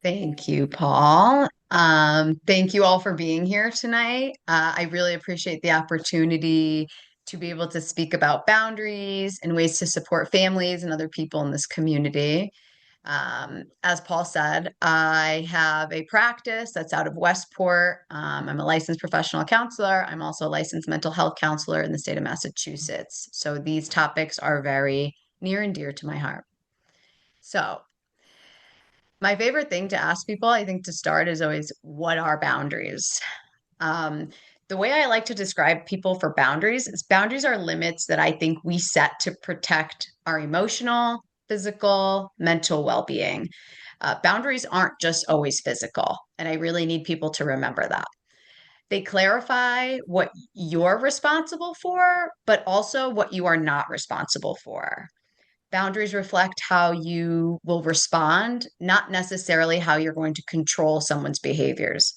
Thank you, Paul. Thank you all for being here tonight. I really appreciate the opportunity to be able to speak about boundaries and ways to support families and other people in this community. As Paul said, I have a practice that's out of Westport. I'm a licensed professional counselor. I'm also a licensed mental health counselor in the state of Massachusetts. So these topics are very near and dear to my heart. So, my favorite thing to ask people, I think, to start is always, what are boundaries? Um, the way I like to describe people for boundaries is boundaries are limits that I think we set to protect our emotional, physical, mental well being. Boundaries aren't just always physical. And I really need people to remember that. They clarify what you're responsible for, but also what you are not responsible for. Boundaries reflect how you will respond, not necessarily how you're going to control someone's behaviors.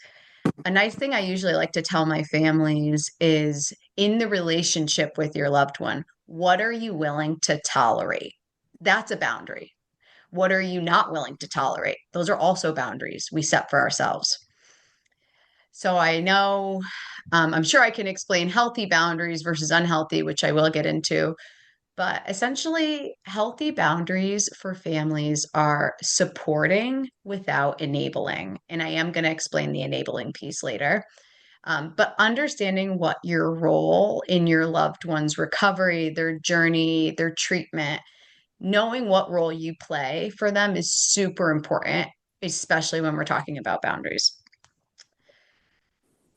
A nice thing I usually like to tell my families is, in the relationship with your loved one, what are you willing to tolerate? That's a boundary. What are you not willing to tolerate? Those are also boundaries we set for ourselves. So I know, I'm sure I can explain healthy boundaries versus unhealthy, which I will get into. But essentially, healthy boundaries for families are supporting without enabling. And I am going to explain the enabling piece later. But understanding what your role in your loved one's recovery, their journey, their treatment, knowing what role you play for them is super important, especially when we're talking about boundaries.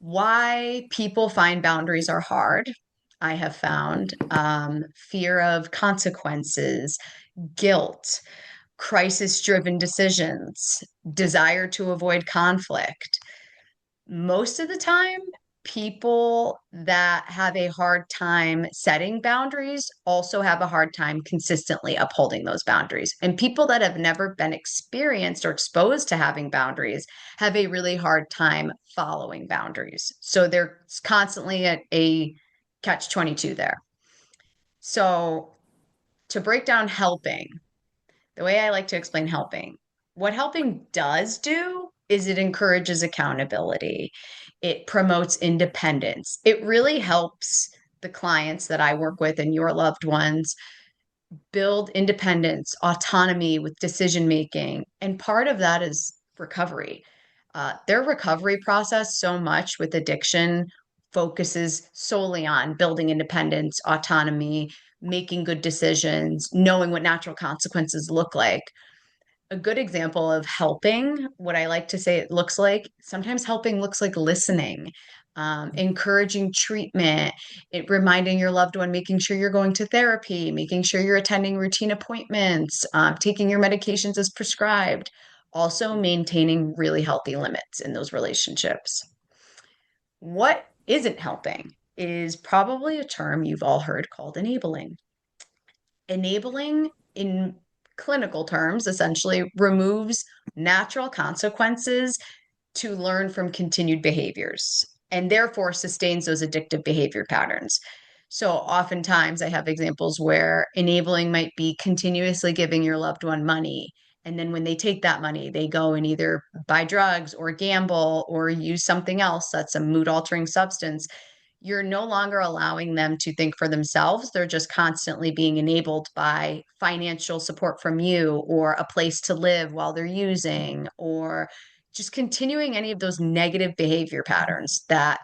Why people find boundaries are hard, I have found fear of consequences, guilt, crisis driven decisions, desire to avoid conflict. Most of the time, people that have a hard time setting boundaries also have a hard time consistently upholding those boundaries. And people that have never been experienced or exposed to having boundaries have a really hard time following boundaries. So there's constantly a catch 22 there. So to break down helping, the way I like to explain helping, what helping does do is it encourages accountability. It promotes independence. It really helps the clients that I work with and your loved ones build independence, autonomy with decision making. And part of that is recovery. Their recovery process, so much with addiction, focuses solely on building independence, autonomy, making good decisions, knowing what natural consequences look like. A good example of helping, what I like to say it looks like, sometimes helping looks like listening, encouraging treatment, it reminding your loved one, making sure you're going to therapy, making sure you're attending routine appointments, taking your medications as prescribed, also maintaining really healthy limits in those relationships. What isn't helping is probably a term you've all heard called enabling. Enabling, in clinical terms, essentially removes natural consequences to learn from continued behaviors and therefore sustains those addictive behavior patterns. So oftentimes I have examples where enabling might be continuously giving your loved one money. And then when they take that money, they go and either buy drugs or gamble or use something else that's a mood altering substance. You're no longer allowing them to think for themselves. They're just constantly being enabled by financial support from you or a place to live while they're using, or just continuing any of those negative behavior patterns that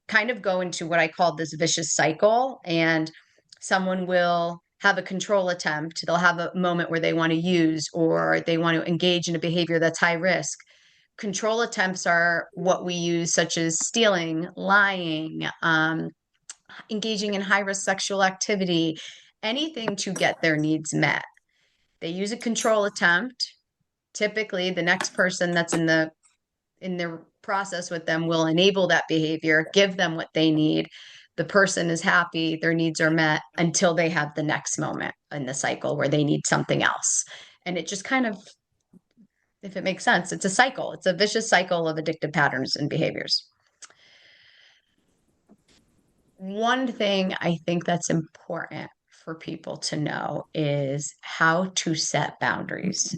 kind of go into what I call this vicious cycle. And someone will have a control attempt, they'll have a moment where they want to use or they want to engage in a behavior that's high risk. Control attempts are what we use, such as stealing, lying, engaging in high risk sexual activity, anything to get their needs met. They use a control attempt. Typically, the next person that's in their process with them will enable that behavior, give them what they need. The person is happy, their needs are met until they have the next moment in the cycle where they need something else. And it just kind of, if it makes sense, it's a cycle. It's a vicious cycle of addictive patterns and behaviors. One thing I think that's important for people to know is how to set boundaries.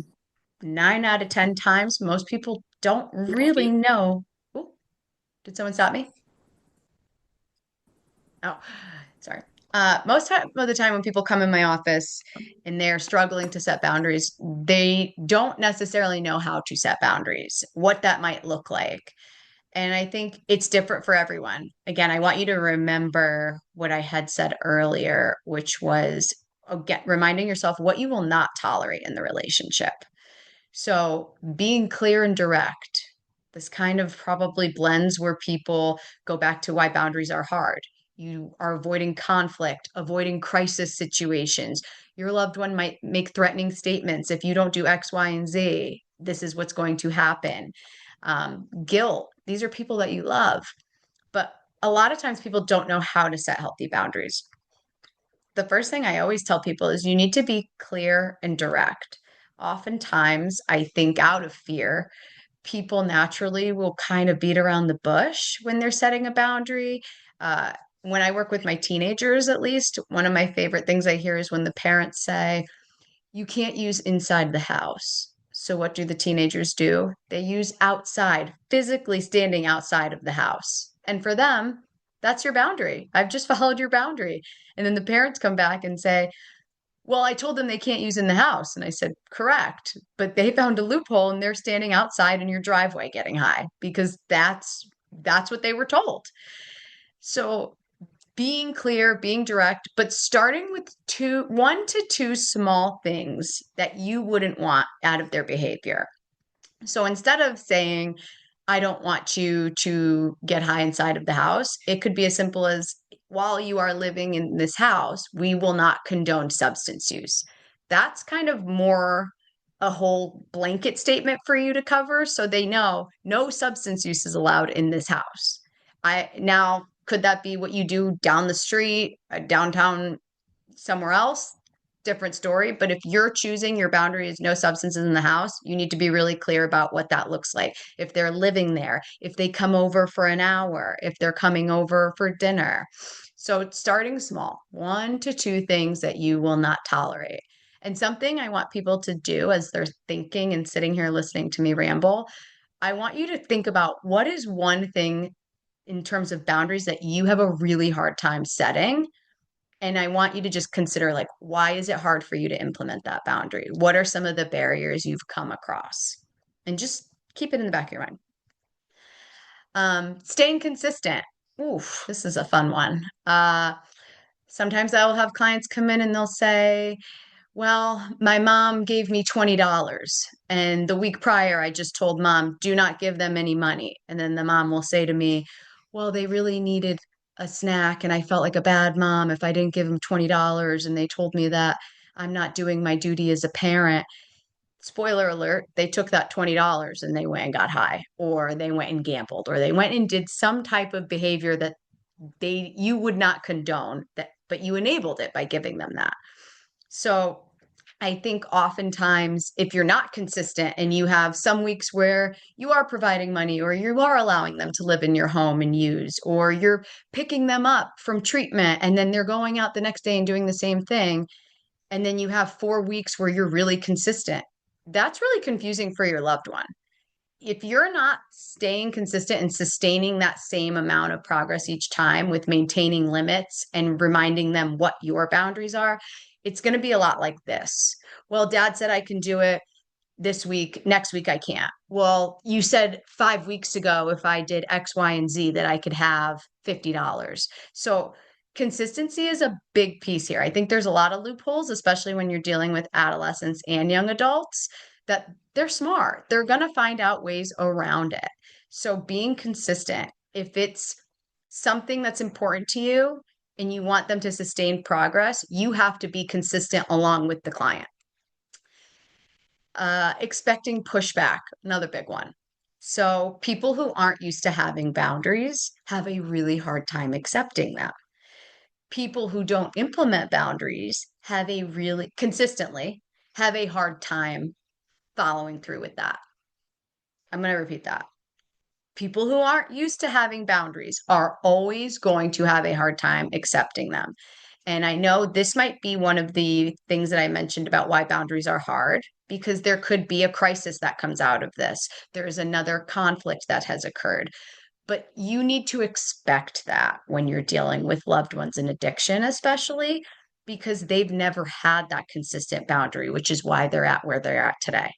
nine out of 10 times, most people don't really know. Ooh, did someone stop me? Oh, sorry. Of the time when people come in my office and they're struggling to set boundaries, they don't necessarily know how to set boundaries, what that might look like. And I think it's different for everyone. Again, I want you to remember what I had said earlier, which was again, reminding yourself what you will not tolerate in the relationship. So being clear and direct, this kind of probably blends where people go back to why boundaries are hard. You are avoiding conflict, avoiding crisis situations. Your loved one might make threatening statements. If you don't do X, Y, and Z, this is what's going to happen. Guilt. These are people that you love. But a lot of times people don't know how to set healthy boundaries. The first thing I always tell people is you need to be clear and direct. Oftentimes, I think out of fear, people naturally will kind of beat around the bush when they're setting a boundary. Uh, when I work with my teenagers, at least, one of my favorite things I hear is when the parents say, you can't use inside the house. So, what do the teenagers do? They use outside, physically standing outside of the house. And for them, that's your boundary. I've just followed your boundary. And then the parents come back and say, well, I told them they can't use in the house. And I said, correct. But they found a loophole and they're standing outside in your driveway getting high because that's what they were told. So being clear, being direct, but starting with one to two small things that you wouldn't want out of their behavior. So instead of saying, I don't want you to get high inside of the house, it could be as simple as, while you are living in this house, we will not condone substance use. That's kind of more a whole blanket statement for you to cover so they know no substance use is allowed in this house. I now could that be what you do down the street, downtown, somewhere else? Different story. But if you're choosing your boundary is no substances in the house, you need to be really clear about what that looks like. If they're living there, if they come over for an hour, if they're coming over for dinner. So starting small, one to two things that you will not tolerate. And something I want people to do as they're thinking and sitting here listening to me ramble, I want you to think about what is one thing in terms of boundaries that you have a really hard time setting. And I want you to just consider, like, why is it hard for you to implement that boundary? What are some of the barriers you've come across? And just keep it in the back of your mind. Staying consistent. Oof, this is a fun one. Sometimes I will have clients come in and they'll say, well, my mom gave me $20. And the week prior, I just told mom, do not give them any money. And then the mom will say to me, well, they really needed a snack. And I felt like a bad mom if I didn't give them $20. And they told me that I'm not doing my duty as a parent. Spoiler alert, they took that $20 and they went and got high, or they went and gambled, or they went and did some type of behavior that you would not condone that, but you enabled it by giving them that. So I think oftentimes if you're not consistent and you have some weeks where you are providing money or you are allowing them to live in your home and use, or you're picking them up from treatment and then they're going out the next day and doing the same thing, and then you have 4 weeks where you're really consistent, that's really confusing for your loved one. If you're not staying consistent and sustaining that same amount of progress each time with maintaining limits and reminding them what your boundaries are, it's going to be a lot like this. Well, dad said I can do it this week. Next week, I can't. Well, you said 5 weeks ago, if I did X, Y, and Z, that I could have $50. So consistency is a big piece here. I think there's a lot of loopholes, especially when you're dealing with adolescents and young adults, that they're smart. They're going to find out ways around it. So being consistent, if it's something that's important to you and you want them to sustain progress, you have to be consistent along with the client. Expecting pushback, another big one. So people who aren't used to having boundaries have a really hard time accepting them. People who don't implement boundaries have a really consistently have a hard time following through with that. I'm going to repeat that. People who aren't used to having boundaries are always going to have a hard time accepting them. And I know this might be one of the things that I mentioned about why boundaries are hard, because there could be a crisis that comes out of this. There's another conflict that has occurred. But you need to expect that when you're dealing with loved ones in addiction, especially because they've never had that consistent boundary, which is why they're at where they're at today.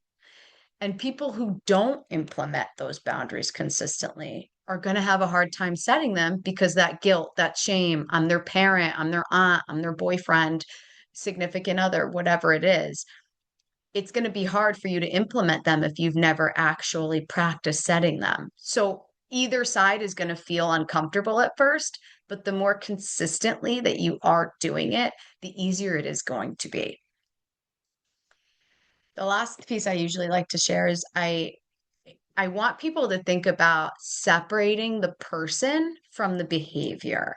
And people who don't implement those boundaries consistently are going to have a hard time setting them because that guilt, that shame, I'm their parent, I'm their aunt, I'm their boyfriend, significant other, whatever it is. It's going to be hard for you to implement them if you've never actually practiced setting them. So either side is going to feel uncomfortable at first, but the more consistently that you are doing it, the easier it is going to be. The last piece I usually like to share is I want people to think about separating the person from the behavior.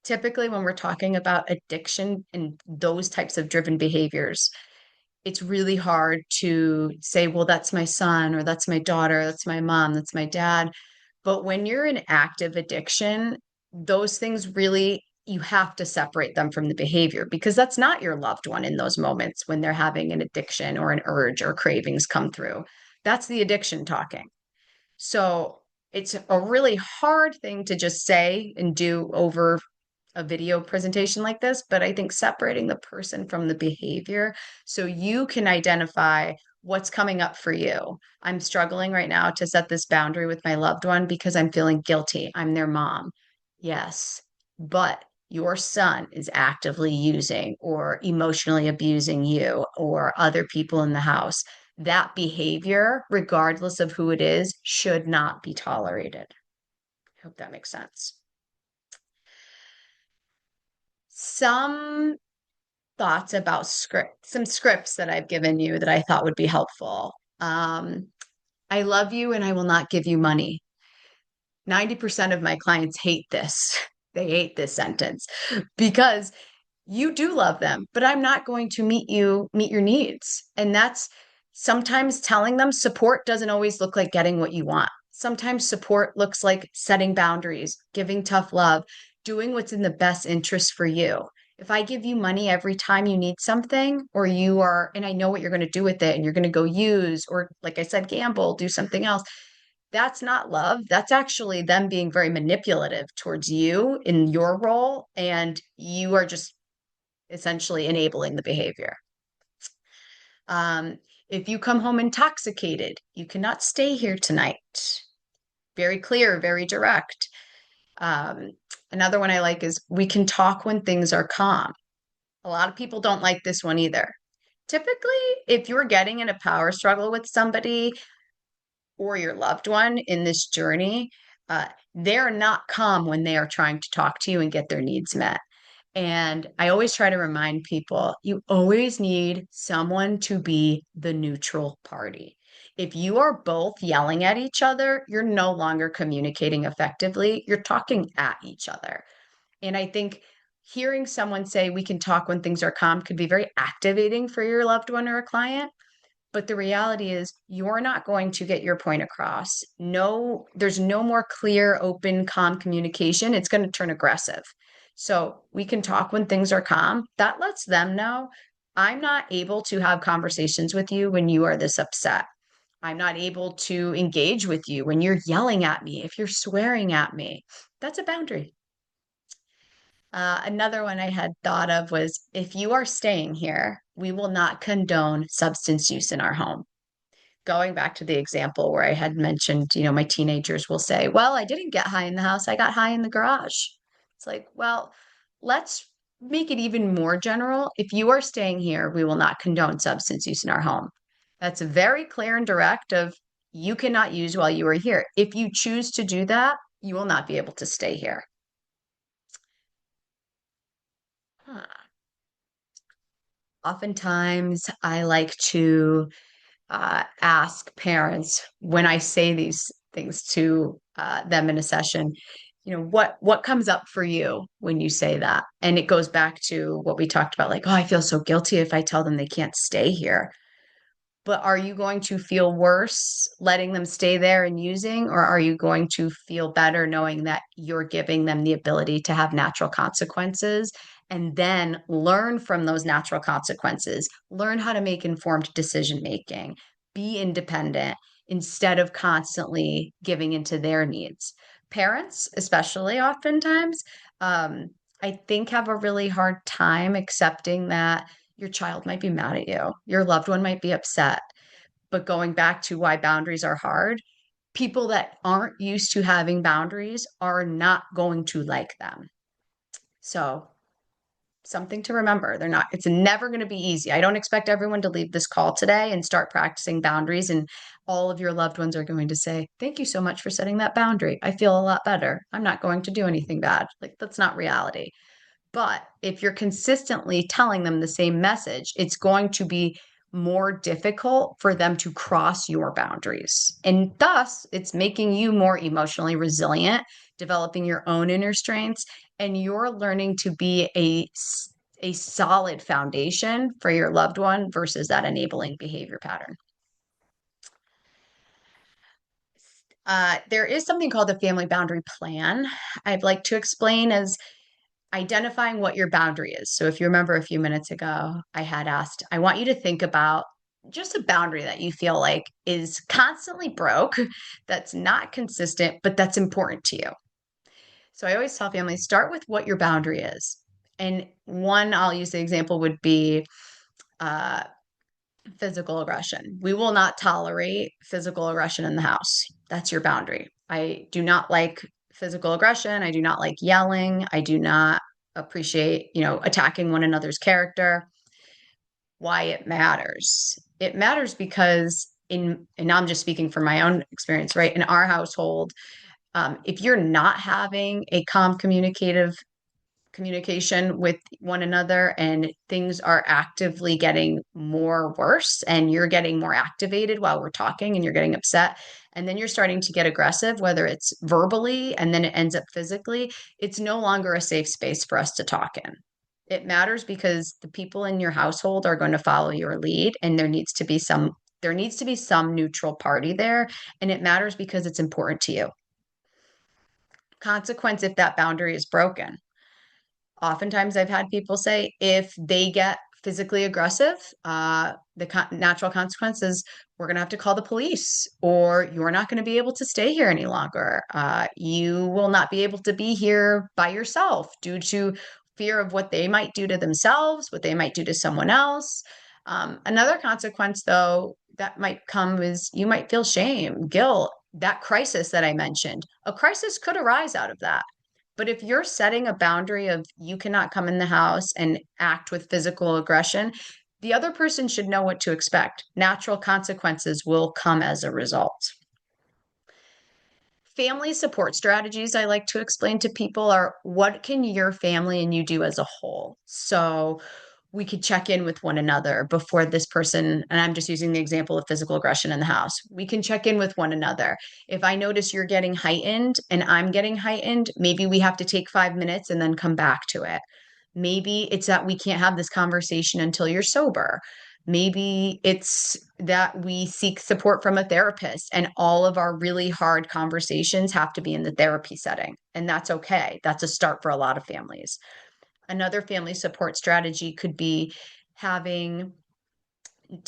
Typically, when we're talking about addiction and those types of driven behaviors, it's really hard to say, well, that's my son, or that's my daughter, that's my mom, that's my dad. But when you're in active addiction, those things really, you have to separate them from the behavior because that's not your loved one in those moments when they're having an addiction or an urge or cravings come through. That's the addiction talking. So it's a really hard thing to just say and do over a video presentation like this, but I think separating the person from the behavior so you can identify what's coming up for you. I'm struggling right now to set this boundary with my loved one because I'm feeling guilty. I'm their mom. Yes, but your son is actively using or emotionally abusing you or other people in the house. That behavior, regardless of who it is, should not be tolerated. I hope that makes sense. Some thoughts about some scripts that I've given you that I thought would be helpful. I love you and I will not give you money. 90% of my clients hate this. They hate this sentence because you do love them, but I'm not going to meet your needs. And that's sometimes telling them support doesn't always look like getting what you want. Sometimes support looks like setting boundaries, giving tough love, doing what's in the best interest for you. If I give you money every time you need something, or you are, and I know what you're going to do with it, and you're going to go use, or like I said, gamble, do something else, that's not love. That's actually them being very manipulative towards you in your role. And you are just essentially enabling the behavior. Um, if you come home intoxicated, you cannot stay here tonight. Very clear, very direct. Um, Another one I like is we can talk when things are calm. A lot of people don't like this one either. Typically, if you're getting in a power struggle with somebody or your loved one in this journey, they're not calm when they are trying to talk to you and get their needs met. And I always try to remind people you always need someone to be the neutral party. If you are both yelling at each other, you're no longer communicating effectively. You're talking at each other. And I think hearing someone say, we can talk when things are calm could be very activating for your loved one or a client. But the reality is, you're not going to get your point across. No, there's no more clear, open, calm communication. It's going to turn aggressive. So we can talk when things are calm. That lets them know I'm not able to have conversations with you when you are this upset. I'm not able to engage with you when you're yelling at me, if you're swearing at me. That's a boundary. Another one I had thought of was if you are staying here, we will not condone substance use in our home. Going back to the example where I had mentioned, my teenagers will say, well, I didn't get high in the house, I got high in the garage. It's like, well, let's make it even more general. If you are staying here, we will not condone substance use in our home. That's very clear and direct of you cannot use while you are here. If you choose to do that, you will not be able to stay here. Huh. Oftentimes, I like to ask parents when I say these things to them in a session, what comes up for you when you say that? And it goes back to what we talked about, like, oh, I feel so guilty if I tell them they can't stay here. But are you going to feel worse letting them stay there and using, or are you going to feel better knowing that you're giving them the ability to have natural consequences and then learn from those natural consequences, learn how to make informed decision making, be independent instead of constantly giving into their needs. Parents, especially oftentimes, um, I think have a really hard time accepting that your child might be mad at you, your loved one might be upset. But going back to why boundaries are hard, people that aren't used to having boundaries are not going to like them. So, something to remember. It's never going to be easy. I don't expect everyone to leave this call today and start practicing boundaries. And all of your loved ones are going to say, "Thank you so much for setting that boundary. I feel a lot better. I'm not going to do anything bad." Like, that's not reality. But if you're consistently telling them the same message, it's going to be more difficult for them to cross your boundaries. And thus, it's making you more emotionally resilient, developing your own inner strengths, and you're learning to be a solid foundation for your loved one versus that enabling behavior pattern. There is something called the family boundary plan. I'd like to explain as identifying what your boundary is. So if you remember a few minutes ago, I had asked, I want you to think about just a boundary that you feel like is constantly broke, that's not consistent, but that's important to you. So I always tell families start with what your boundary is. And one, I'll use the example would be uh, physical aggression. We will not tolerate physical aggression in the house. That's your boundary. I do not like physical aggression. I do not like yelling. I do not appreciate, attacking one another's character. Why it matters. It matters because and now I'm just speaking from my own experience, right? In our household, if you're not having a calm communication with one another and things are actively getting more worse and you're getting more activated while we're talking and you're getting upset and then you're starting to get aggressive, whether it's verbally and then it ends up physically, it's no longer a safe space for us to talk in. It matters because the people in your household are going to follow your lead and there needs to be some neutral party there, and it matters because it's important to you. Consequence if that boundary is broken. Oftentimes I've had people say if they get physically aggressive, natural consequence is we're going to have to call the police, or you're not going to be able to stay here any longer. You will not be able to be here by yourself due to fear of what they might do to themselves, what they might do to someone else. Another consequence, though, that might come is you might feel shame, guilt, that crisis that I mentioned. A crisis could arise out of that. But if you're setting a boundary of you cannot come in the house and act with physical aggression, the other person should know what to expect. Natural consequences will come as a result. Family support strategies I like to explain to people are what can your family and you do as a whole? So we could check in with one another before this person, and I'm just using the example of physical aggression in the house. We can check in with one another. If I notice you're getting heightened and I'm getting heightened, maybe we have to take 5 minutes and then come back to it. Maybe it's that we can't have this conversation until you're sober. Maybe it's that we seek support from a therapist and all of our really hard conversations have to be in the therapy setting. And that's okay. That's a start for a lot of families. Another family support strategy could be having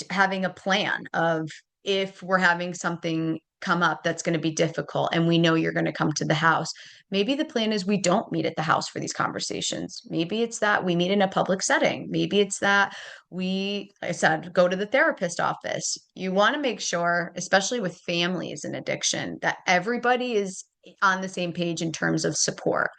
having a plan of if we're having something come up that's going to be difficult and we know you're going to come to the house. Maybe the plan is we don't meet at the house for these conversations. Maybe it's that we meet in a public setting. Maybe it's that like I said, go to the therapist office. You want to make sure, especially with families and addiction, that everybody is on the same page in terms of support.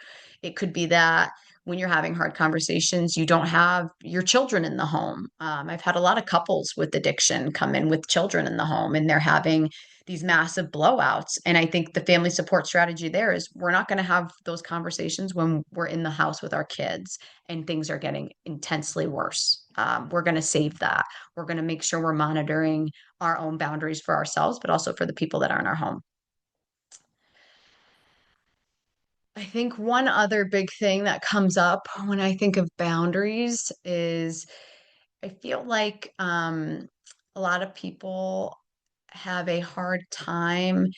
It could be that when you're having hard conversations, you don't have your children in the home. I've had a lot of couples with addiction come in with children in the home and they're having these massive blowouts. And I think the family support strategy there is we're not going to have those conversations when we're in the house with our kids and things are getting intensely worse. We're going to save that. We're going to make sure we're monitoring our own boundaries for ourselves, but also for the people that are in our home. I think one other big thing that comes up when I think of boundaries is I feel like a lot of people have a hard time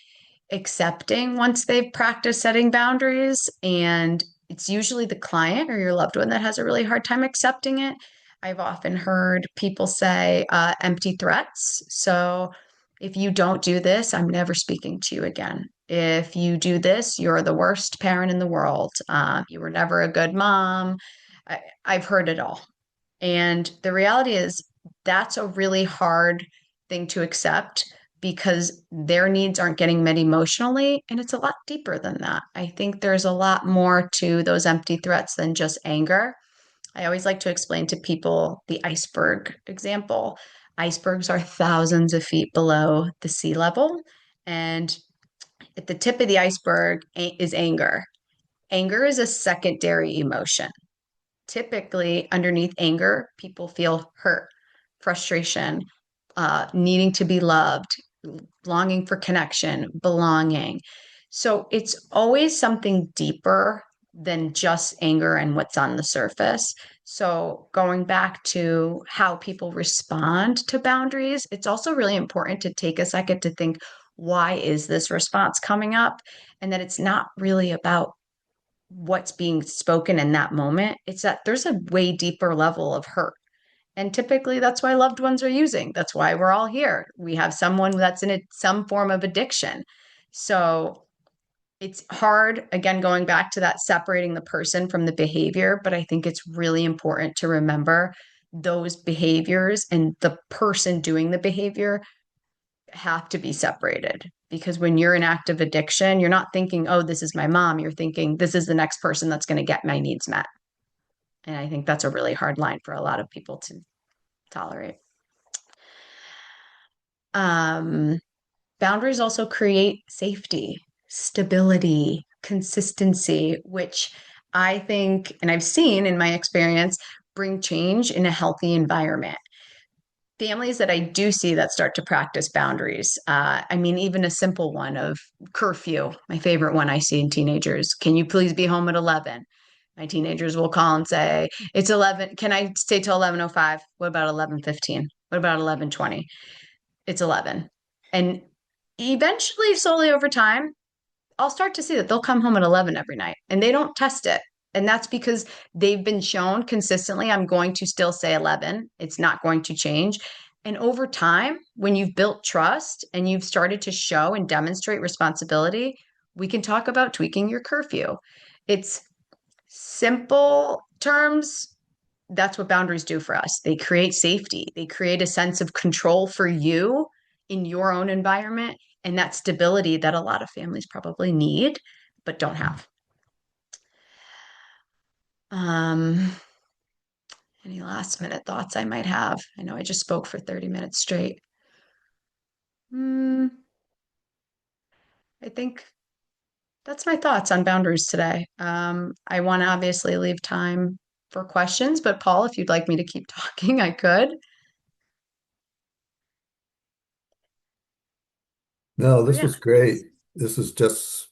accepting once they've practiced setting boundaries. And it's usually the client or your loved one that has a really hard time accepting it. I've often heard people say empty threats. So if you don't do this, I'm never speaking to you again. If you do this, you're the worst parent in the world. You were never a good mom. I've heard it all. And the reality is, that's a really hard thing to accept because their needs aren't getting met emotionally. And it's a lot deeper than that. I think there's a lot more to those empty threats than just anger. I always like to explain to people the iceberg example. Icebergs are thousands of feet below the sea level. And at the tip of the iceberg is anger. Anger is a secondary emotion. Typically, underneath anger, people feel hurt, frustration, needing to be loved, longing for connection, belonging. So it's always something deeper than just anger and what's on the surface. So going back to how people respond to boundaries, it's also really important to take a second to think, why is this response coming up? And that it's not really about what's being spoken in that moment. It's that there's a way deeper level of hurt. And typically that's why loved ones are using. That's why we're all here. We have someone that's in some form of addiction. So it's hard, again, going back to that separating the person from the behavior, but I think it's really important to remember those behaviors and the person doing the behavior have to be separated because when you're in active addiction, you're not thinking, oh, this is my mom. You're thinking, this is the next person that's going to get my needs met. And I think that's a really hard line for a lot of people to tolerate. Um, Boundaries also create safety, stability, consistency, which I think, and I've seen in my experience, bring change in a healthy environment. Families that I do see that start to practice boundaries. I mean, even a simple one of curfew, my favorite one I see in teenagers. Can you please be home at 11? My teenagers will call and say, it's 11. Can I stay till 11:05? What about 11:15? What about 11:20? It's 11. And eventually, slowly over time, I'll start to see that they'll come home at 11 every night and they don't test it. And that's because they've been shown consistently, I'm going to still say 11. It's not going to change. And over time, when you've built trust and you've started to show and demonstrate responsibility, we can talk about tweaking your curfew. It's simple terms. That's what boundaries do for us. They create safety, they create a sense of control for you in your own environment and that stability that a lot of families probably need but don't have. Um, any last minute thoughts I might have? I know I just spoke for 30 minutes straight. Mm, I think that's my thoughts on boundaries today. I want to obviously leave time for questions, but Paul, if you'd like me to keep talking, I could. No, Oh, this yeah. was great. This is just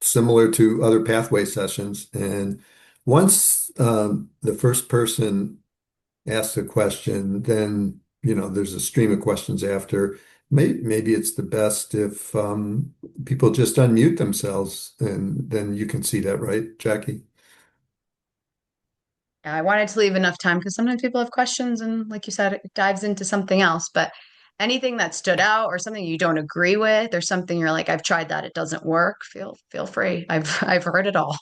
similar to other pathway sessions. And once the first person asks a question, then there's a stream of questions after. Maybe it's the best if people just unmute themselves, and then you can see that, right, Jackie? I wanted to leave enough time because sometimes people have questions and like you said, it dives into something else. But anything that stood out or something you don't agree with or something you're like, I've tried that, it doesn't work, feel free. I've heard it all.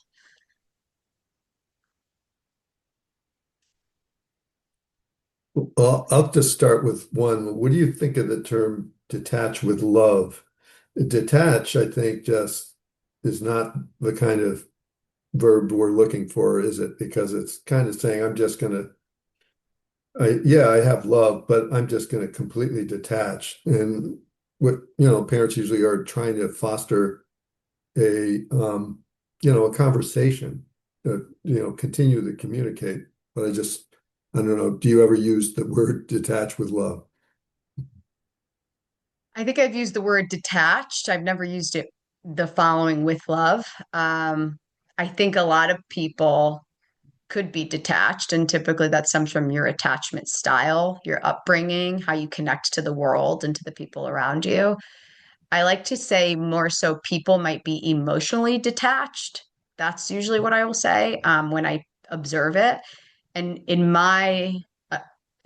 Well, I'll just start with one. What do you think of the term detach with love? Detach, I think, just is not the kind of verb we're looking for, is it? Because it's kind of saying, I'm just going to, yeah, I have love, but I'm just going to completely detach. And what, parents usually are trying to foster a conversation, continue to communicate. But I don't know, do you ever use the word detach with love? I think I've used the word detached. I've never used it the following with love. I think a lot of people could be detached, and typically that comes from your attachment style, your upbringing, how you connect to the world and to the people around you. I like to say more so people might be emotionally detached That's usually what I will say when I observe it. And in my, uh,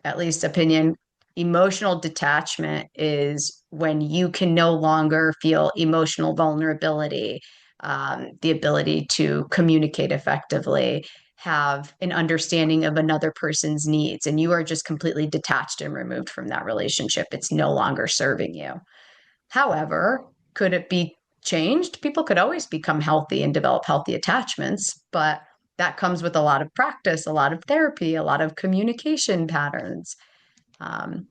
at least opinion, emotional detachment is when you can no longer feel emotional vulnerability, the ability to communicate effectively, have an understanding of another person's needs, and you are just completely detached and removed from that relationship. It's no longer serving you. However, could it be changed? People could always become healthy and develop healthy attachments, but that comes with a lot of practice, a lot of therapy, a lot of communication patterns. And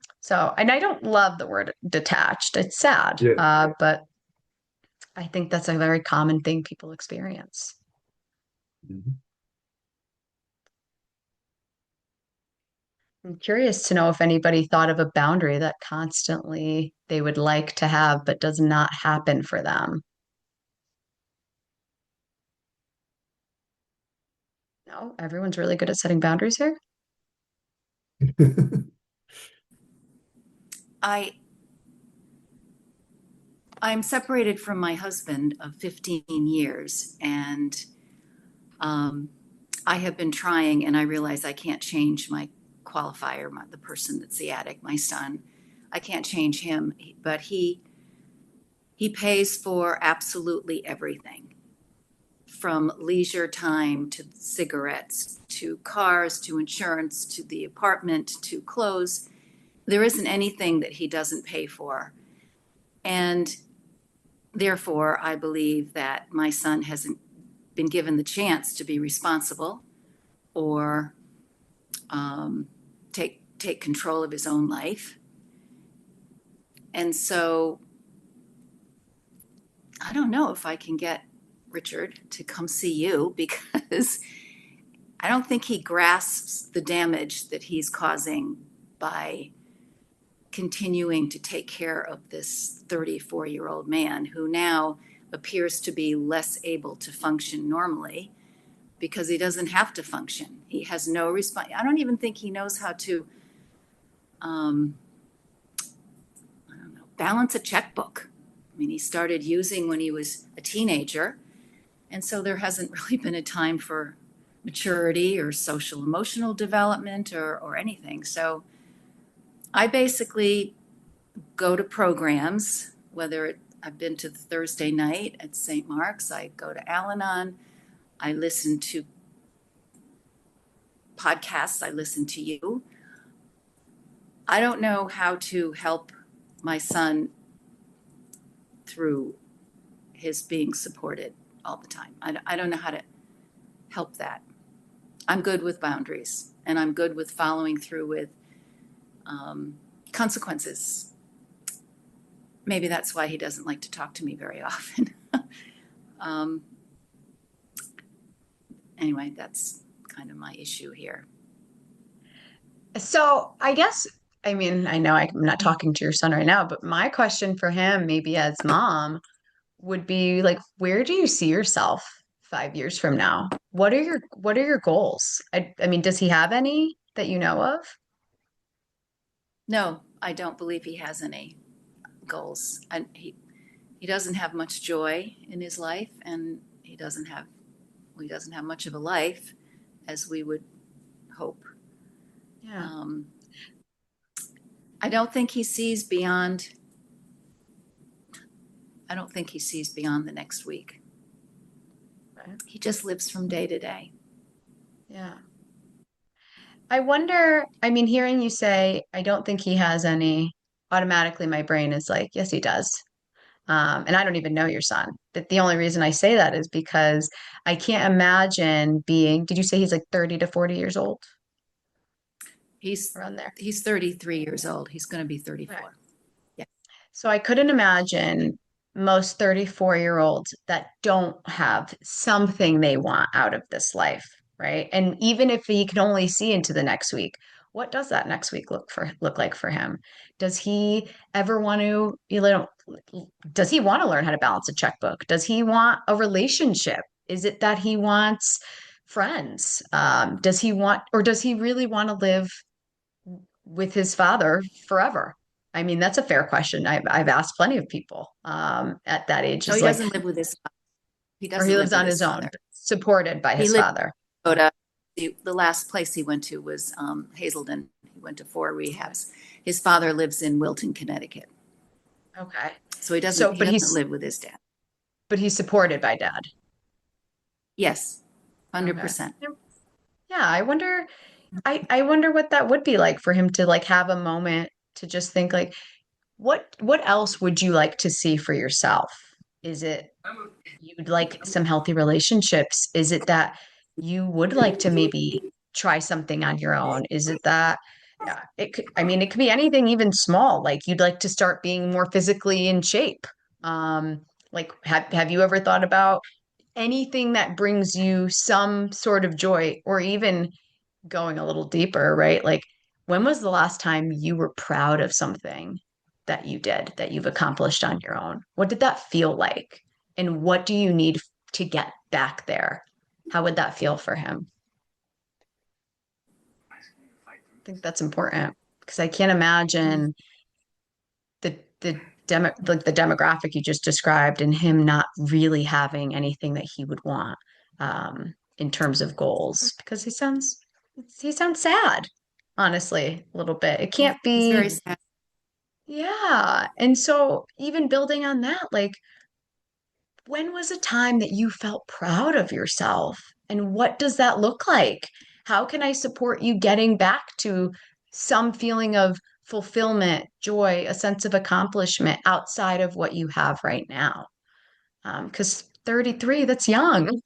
I don't love the word detached. It's sad, Yeah. but I think that's a very common thing people experience. Mhm. I'm curious to know if anybody thought of a boundary that constantly they would like to have, but does not happen for them. No, everyone's really good at setting boundaries here. I I'm separated from my husband of 15 years, and um, I have been trying, and I realize I can't change my qualifier, the person that's the addict, my son. I can't change him, but he pays for absolutely everything, from leisure time to cigarettes to cars to insurance to the apartment to clothes. There isn't anything that he doesn't pay for. And therefore, I believe that my son hasn't been given the chance to be responsible or take control of his own life. And so I don't know if I can get Richard to come see you, because I don't think he grasps the damage that he's causing by continuing to take care of this 34-year-old man who now appears to be less able to function normally because he doesn't have to function. He has no response. I don't even think he knows how to, um, I don't know, balance a checkbook. I mean, he started using when he was a teenager, and so there hasn't really been a time for maturity or social emotional development or anything. So I basically go to programs, I've been to the Thursday night at St. Mark's, I go to Al Anon, I listen to podcasts, I listen to you. I don't know how to help my son through his being supported all the time. I don't know how to help that. I'm good with boundaries, and I'm good with following through with consequences. Maybe that's why he doesn't like to talk to me very often. um, anyway, that's kind of my issue here. So I guess, I mean, I know I'm not talking to your son right now, but my question for him, maybe as mom, would be like, where do you see yourself 5 years from now? What are your goals? I mean, does he have any that you know of? No, I don't believe he has any goals. And he doesn't have much joy in his life, and he doesn't have much of a life as we would hope. Yeah. Um, I don't think he sees beyond. I don't think he sees beyond the next week. Right. He just lives from day to day. Yeah. I wonder, I mean, hearing you say, I don't think he has any, automatically my brain is like, yes, he does. And I don't even know your son. But the only reason I say that is because I can't imagine being, did you say he's like 30 to 40 years old? He's Around there. he's 33 years old. He's going to be Right. 34. Yeah. So I couldn't imagine most 34-year-olds that don't have something they want out of this life, right? And even if he can only see into the next week, what does that next week look like for him? Does he ever want to, does he want to learn how to balance a checkbook? Does he want a relationship? Is it that he wants friends? Does he really want to live with his father forever? I mean, that's a fair question. I've asked plenty of people at that age. No, Is he like, doesn't live with his. He or he doesn't live lives with on his his own. father. supported by He his lived father. in Minnesota. The last place he went to was Hazelden. He went to 4 rehabs. His father lives in Wilton, Connecticut. Okay. So he doesn't So, he doesn't live with his dad. but he's supported by dad. Yes, Okay. 100%. Yeah, I wonder what that would be like for him to like have a moment to just think like, what else would you like to see for yourself? Is it you'd like some healthy relationships? Is it that you would like to maybe try something on your own? Is it that, yeah, I mean, it could be anything even small, like you'd like to start being more physically in shape. Like have you ever thought about anything that brings you some sort of joy, or even going a little deeper, right? Like, when was the last time you were proud of something that you did, that you've accomplished on your own? What did that feel like? And what do you need to get back there? How would that feel for him? I think that's important because I can't imagine the demographic you just described and him not really having anything that he would want in terms of goals because he sounds sad, honestly, a little bit. It Yeah, can't he's very be. sad. Yeah. And so even building on that, like, when was a time that you felt proud of yourself? And what does that look like? How can I support you getting back to some feeling of fulfillment, joy, a sense of accomplishment outside of what you have right now? Because 33, that's young.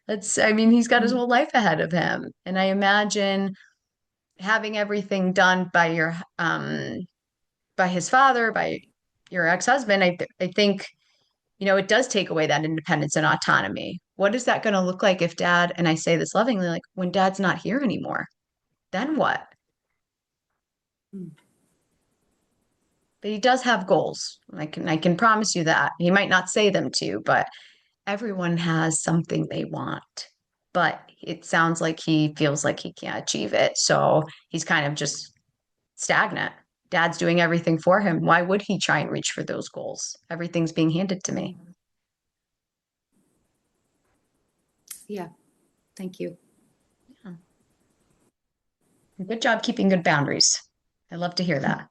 I mean, he's got his Mm. whole life ahead of him. And I imagine having everything done by his father, by your ex-husband, I think, it does take away that independence and autonomy. What is that going to look like if dad, and I say this lovingly, like when dad's not here anymore, then what? Mm. But he does have goals. I can promise you that. He might not say them to you, but everyone has something they want. But it sounds like he feels like he can't achieve it. So he's kind of just stagnant. Dad's doing everything for him. Why would he try and reach for those goals? Everything's being handed to me. Yeah, thank you. Yeah. Good job keeping good boundaries. I love to hear that.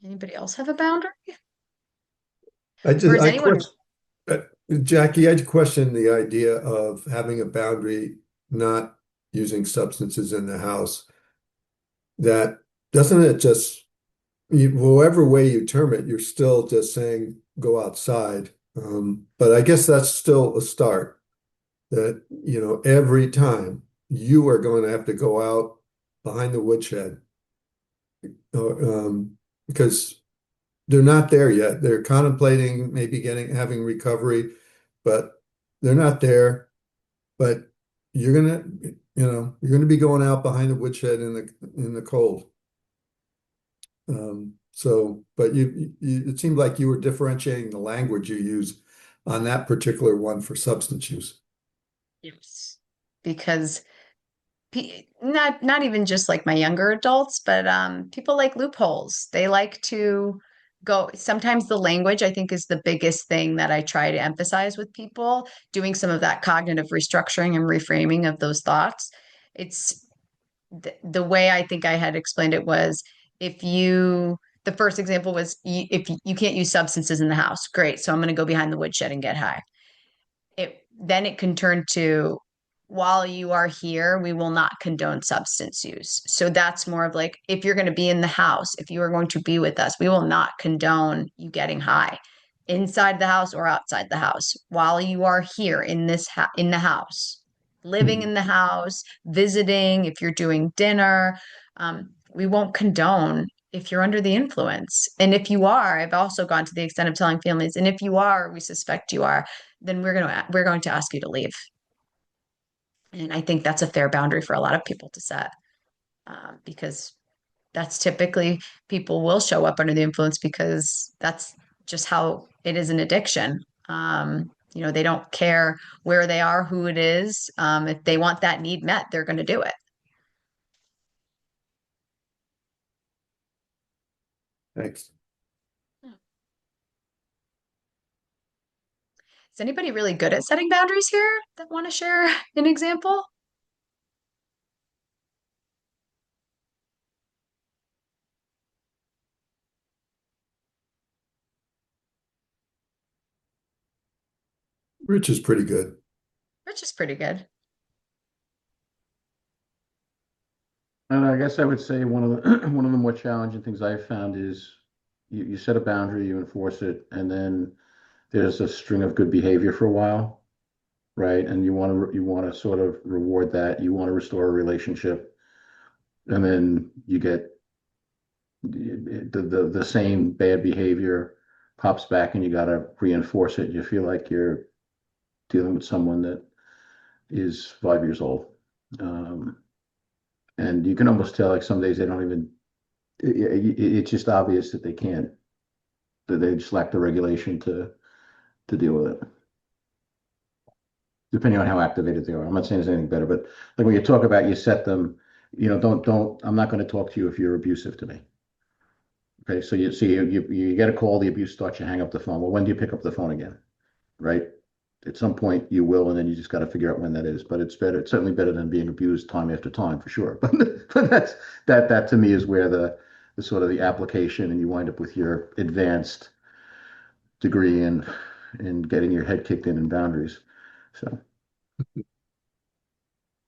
Anybody else have a boundary? I Or just is I anyone? question Jackie, I question the idea of having a boundary not using substances in the house. That doesn't it just however way you term it, you're still just saying go outside. But I guess that's still a start that, every time you are going to have to go out behind the woodshed because they're not there yet. They're contemplating maybe having recovery, but they're not there. But you're gonna be going out behind the woodshed in the cold. But it seemed like you were differentiating the language you use on that particular one for substance use. Yes. Because not even just like my younger adults, but people like loopholes. They like to go. Sometimes the language, I think, is the biggest thing that I try to emphasize with people, doing some of that cognitive restructuring and reframing of those thoughts. It's the way I think I had explained it was if you the first example was if you can't use substances in the house, great. So I'm going to go behind the woodshed and get high. It can turn to, while you are here, we will not condone substance use. So that's more of like, if you're going to be in the house, if you are going to be with us, we will not condone you getting high inside the house or outside the house while you are here in the house, living Hmm. in the house, visiting, if you're doing dinner. We won't condone if you're under the influence. And if you are, I've also gone to the extent of telling families, and if you are, we suspect you are, then we're going to ask you to leave. And I think that's a fair boundary for a lot of people to set, because that's typically people will show up under the influence because that's just how it is an addiction. They don't care where they are, who it is. If they want that need met, they're going to do it. Thanks. Is anybody really good at setting boundaries here that want to share an example? Rich is pretty good. Which is pretty good. And I guess I would say one of the one of the more challenging things I've found is you set a boundary, you enforce it, and then there's a string of good behavior for a while, right? And you want to sort of reward that. You want to restore a relationship, and then you get the same bad behavior pops back, and you got to reinforce it. You feel like you're dealing with someone that is 5 years old. Um, and you can almost tell, like, some days they don't even, it's just obvious that they can't, that they just lack the regulation to deal with it, depending on how activated they are. I'm not saying there's anything better, but like when you talk about, you set them, don't, I'm not going to talk to you if you're abusive to me. Okay, so you get a call, the abuse starts, you hang up the phone. Well, when do you pick up the phone again? Right? At some point you will, and then you just got to figure out when that is. But it's better, it's certainly better than being abused time after time, for sure. But that to me is where the sort of the application, and you wind up with your advanced degree in getting your head kicked in boundaries. So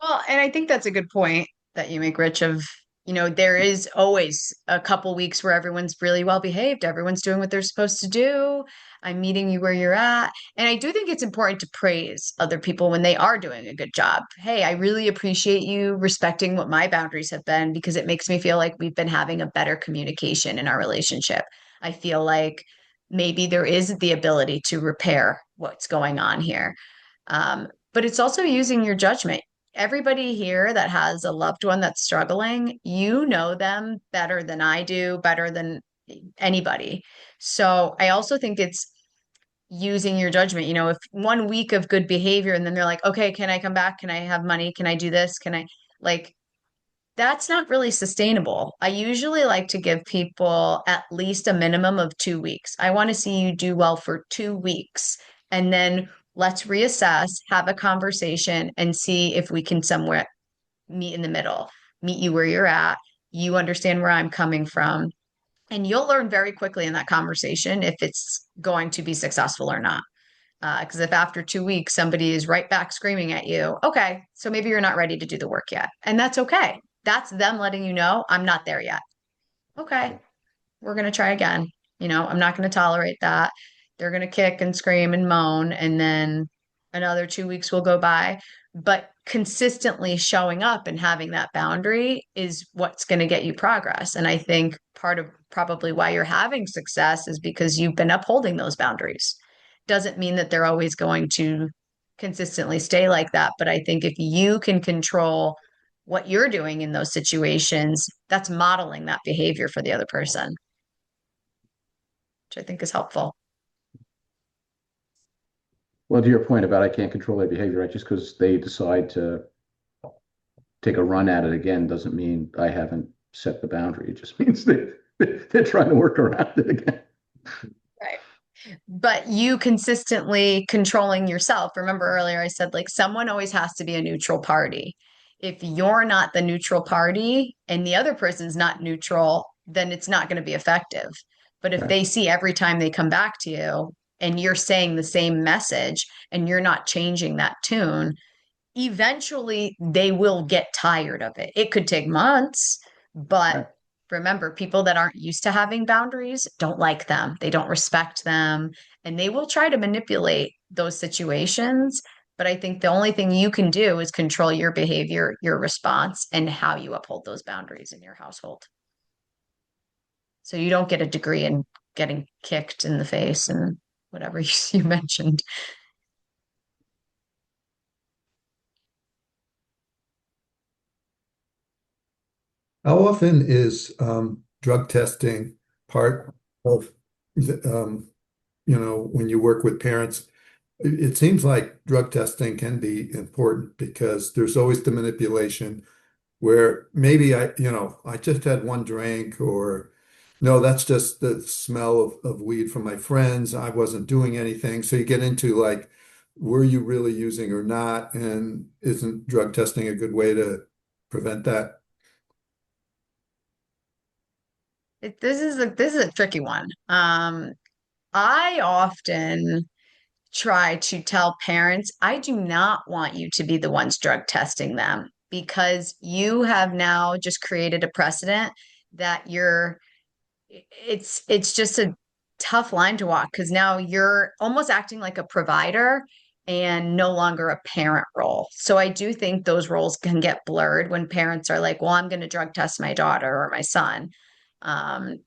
Well, and I think that's a good point that you make, Rich, of, there is always a couple weeks where everyone's really well behaved. Everyone's doing what they're supposed to do. I'm meeting you where you're at. And I do think it's important to praise other people when they are doing a good job. Hey, I really appreciate you respecting what my boundaries have been because it makes me feel like we've been having a better communication in our relationship. I feel like maybe there is the ability to repair what's going on here. But it's also using your judgment. Everybody here that has a loved one that's struggling, you know them better than I do, better than anybody. So I also think it's using your judgment. If 1 week of good behavior and then they're like, okay, can I come back? Can I have money? Can I do this? Can I, like, that's not really sustainable. I usually like to give people at least a minimum of 2 weeks. I want to see you do well for 2 weeks. And then let's reassess, have a conversation, and see if we can somewhere meet in the middle, meet you where you're at. You understand where I'm coming from. And you'll learn very quickly in that conversation if it's going to be successful or not. Because if after 2 weeks somebody is right back screaming at you, okay, so maybe you're not ready to do the work yet. And that's okay. That's them letting you know I'm not there yet. Okay, we're going to try again. I'm not going to tolerate that. They're going to kick and scream and moan, and then another 2 weeks will go by. But consistently showing up and having that boundary is what's going to get you progress. And I think part of probably why you're having success is because you've been upholding those boundaries. Doesn't mean that they're always going to consistently stay like that. But I think if you can control what you're doing in those situations, that's modeling that behavior for the other person, which I think is helpful. well, to your point about I can't control their behavior, right? Just because they decide to take a run at it again doesn't mean I haven't set the boundary. It just means they're trying to work around it again. Right. But you consistently controlling yourself. Remember earlier I said, like, someone always has to be a neutral party. If you're not the neutral party and the other person's not neutral, then it's not going to be effective. But if Right. they see every time they come back to you and you're saying the same message and you're not changing that tune, eventually they will get tired of it. It could take months, but Right. remember, people that aren't used to having boundaries don't like them. They don't respect them, and they will try to manipulate those situations. But I think the only thing you can do is control your behavior, your response, and how you uphold those boundaries in your household. So you don't get a degree in getting kicked in the face and whatever you mentioned. How often is drug testing part of when you work with parents? It seems like drug testing can be important because there's always the manipulation where maybe I just had one drink or No, that's just the smell of weed from my friends. I wasn't doing anything. So you get into like, were you really using or not? And isn't drug testing a good way to prevent that? This is a tricky one. I often try to tell parents, I do not want you to be the ones drug testing them because you have now just created a precedent that it's just a tough line to walk because now you're almost acting like a provider and no longer a parent role. So I do think those roles can get blurred when parents are like, well, I'm going to drug test my daughter or my son. Um,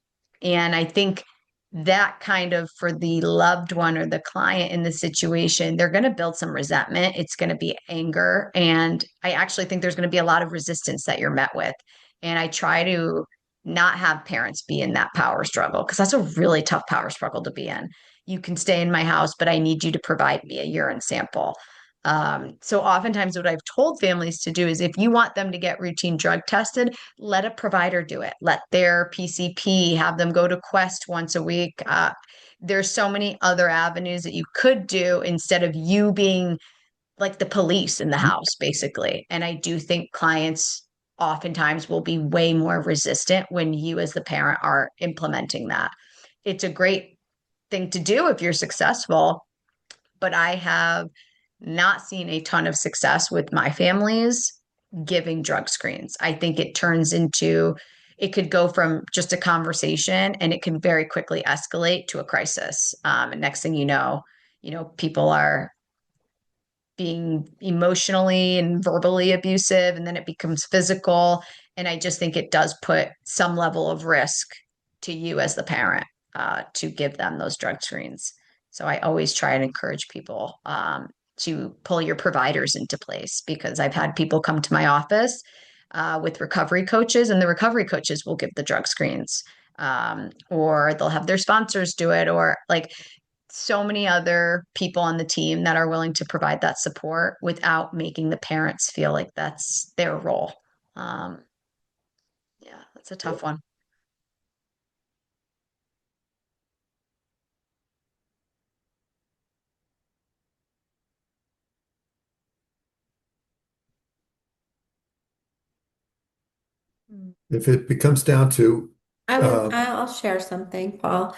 and I think that kind of for the loved one or the client in the situation, they're going to build some resentment. It's going to be anger. And I actually think there's going to be a lot of resistance that you're met with. And I try to not have parents be in that power struggle because that's a really tough power struggle to be in. You can stay in my house, but I need you to provide me a urine sample. So oftentimes what I've told families to do is if you want them to get routine drug tested, let a provider do it. Let their PCP have them go to Quest once a week. There's so many other avenues that you could do instead of you being like the police in the house, basically. And I do think clients oftentimes will be way more resistant when you, as the parent, are implementing that. It's a great thing to do if you're successful, but I have not seen a ton of success with my families giving drug screens. I think it turns into, it could go from just a conversation and it can very quickly escalate to a crisis. And next thing people are being emotionally and verbally abusive, and then it becomes physical. And I just think it does put some level of risk to you as the parent to give them those drug screens. So I always try and encourage people to pull your providers into place because I've had people come to my office with recovery coaches, and the recovery coaches will give the drug screens. Or they'll have their sponsors do it, or like so many other people on the team that are willing to provide that support without making the parents feel like that's their role. Um, yeah, that's a tough one. Mm. If it becomes down to, uh, I'll share something, Paul.